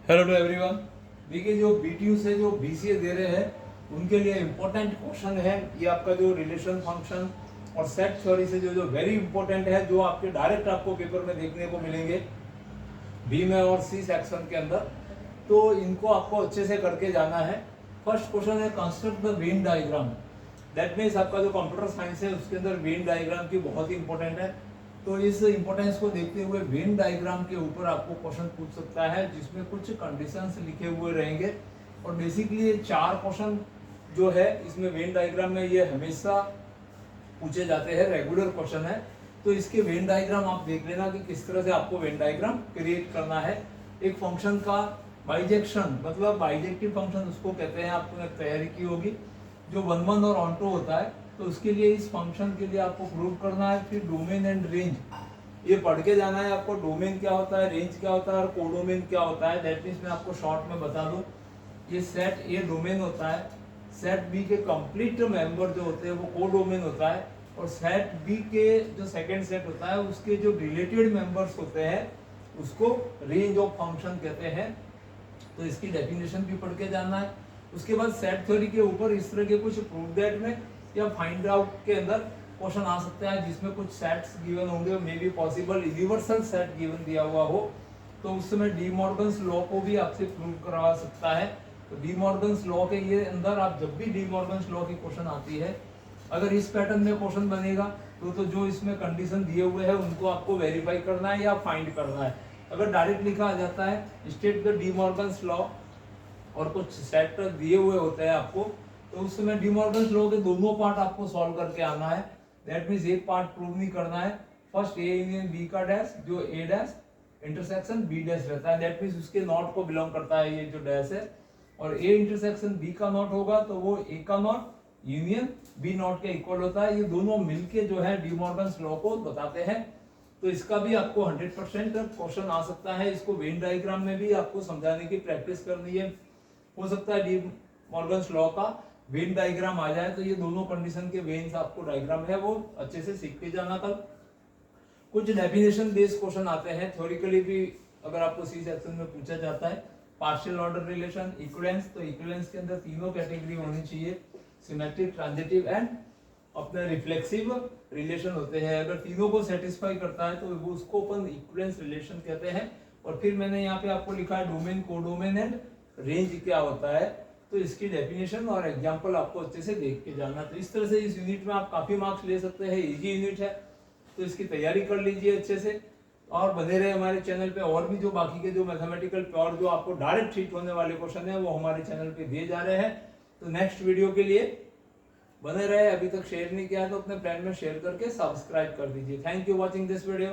Hello to everyone. देखिए, जो BTU से जो बीसीए दे रहे हैं उनके लिए इम्पोर्टेंट क्वेश्चन है ये आपका जो रिलेशन फंक्शन और सेट थ्योरी से जो जो वेरी इंपॉर्टेंट है, जो आपके डायरेक्ट आपको पेपर में देखने को मिलेंगे बी में और सी सेक्शन के अंदर। तो इनको आपको अच्छे से करके जाना है। फर्स्ट क्वेश्चन है construct the Venn diagram. That means आपका जो कंप्यूटर साइंस है उसके अंदर वेन डायग्राम की बहुत ही इंपॉर्टेंट है। तो इस इंपॉर्टेंस को देखते हुए वेन डायग्राम के ऊपर आपको क्वेश्चन पूछ सकता है जिसमें कुछ कंडीशंस लिखे हुए रहेंगे। और बेसिकली ये 4 क्वेश्चन जो है इसमें वेन डायग्राम में ये हमेशा पूछे जाते हैं, रेगुलर क्वेश्चन है। तो इसके वेन डायग्राम आप देख लेना कि किस तरह से आपको वेन डायग्राम क्रिएट करना है। एक फंक्शन का बाइजेक्शन मतलब बाइजेक्टिव फंक्शन उसको कहते हैं, आपने तैयारी की होगी। जो 1 1 और ऑन टू होता है तो उसके लिए इस फंक्शन के लिए आपको प्रूव करना है। फिर डोमेन एंड रेंज ये पढ़ के जाना है आपको। डोमेन क्या होता है, रेंज क्या होता है और कोडोमेन क्या होता है। दैट मीन्स मैं आपको शॉर्ट में बता दूं, ये सेट ए डोमेन होता है, सेट बी के कंप्लीट मेंबर जो होते हैं वो कोडोमेन होता है, और सेट बी के जो सेकंड सेट होता है उसके जो रिलेटेड मेंबर्स होते हैं उसको रेंज ऑफ फंक्शन कहते हैं। तो इसकी डेफिनेशन भी पढ़ के जाना है। उसके बाद सेट थ्योरी के ऊपर इस तरह के कुछ प्रूव दैट में या फाइंड आउट के अंदर क्वेश्चन आ सकता है जिसमें कुछ सेट्स गिवन होंगे, may be possible universal set given दिया हुआ हो। तो उस समय डी मॉर्गन्स लॉ को भी आपसे प्रूव करवा सकता है। तो डी मॉर्गन्स लॉ के ये अंदर आप जब भी डी मॉर्गन्स लॉ की क्वेश्चन आती है, अगर इस पैटर्न में क्वेश्चन बनेगा तो जो इसमें कंडीशन दिए हुए हैं उनको आपको वेरीफाई करना है या फाइंड करना है। अगर डायरेक्ट लिखा आ जाता है state the D Morgan's law और कुछ सेट दिए हुए होते हैं आपको, तो उस समय डी मॉर्गन्स लॉ के दोनों पार्ट आपको सॉल्व करके आना है। दैट मीन्स एक पार्ट प्रूव नहीं करना है। फर्स्ट ए यूनियन बी का डैश, जो ए डैश इंटरसेक्शन बी डैश रहता है, दैट मीन्स उसके नॉट को बिलोंग करता है ये जो डैश है। और ए इंटरसेक्शन बी का नॉट होगा तो वो ए का नॉट यूनियन बी नॉट के इक्वल होता है। ये दोनों मिलके जो है डी मॉर्गन्स लॉ को बताते हैं। तो इसका भी आपको 100% क्वेश्चन आ सकता है। इसको वेन डायग्राम में भी आपको समझाने की प्रैक्टिस करनी है। हो सकता है डी मॉर्गन्स लॉ का वेन डायग्राम आ जाए तो ये दोनों कंडीशन के वेन्स आपको डायग्राम है वो अच्छे से सीख के जाना। कल कुछ डेफिनेशन बेस्ड क्वेश्चन आते हैं थ्योरेटिकली भी, अगर आपको सी सेक्शन में पूछा जाता है। पार्शियल ऑर्डर रिलेशन, इक्विवेलेंस, तो इक्विवेलेंस के अंदर तीनों कैटेगरी होनी चाहिए, सिमेट्रिक, ट्रांजिटिव एंड अपने रिफ्लेक्सिव रिलेशन होते हैं। अगर तीनों को सेटिस्फाई करता है तो वो उसको अपन इक्विवेलेंस रिलेशन कहते हैं। और फिर मैंने यहाँ पे आपको लिखा है डोमेन, कोडोमेन एंड रेंज क्या होता है। तो इसकी डेफिनेशन और एग्जांपल आपको अच्छे से देख के जानना। तो इस तरह से इस यूनिट में आप काफी मार्क्स ले सकते हैं, इजी यूनिट है। तो इसकी तैयारी कर लीजिए अच्छे से और बने रहे हमारे चैनल पे। और भी जो बाकी के जो मैथमेटिकल प्योर जो आपको डायरेक्ट हिट होने वाले क्वेश्चन है वो हमारे चैनल पे दिए जा रहे हैं। तो नेक्स्ट वीडियो के लिए बने रहे। अभी तक शेयर नहीं किया है तो अपने फ्रेंड में शेयर करके सब्सक्राइब कर दीजिए। Thank you watching this video.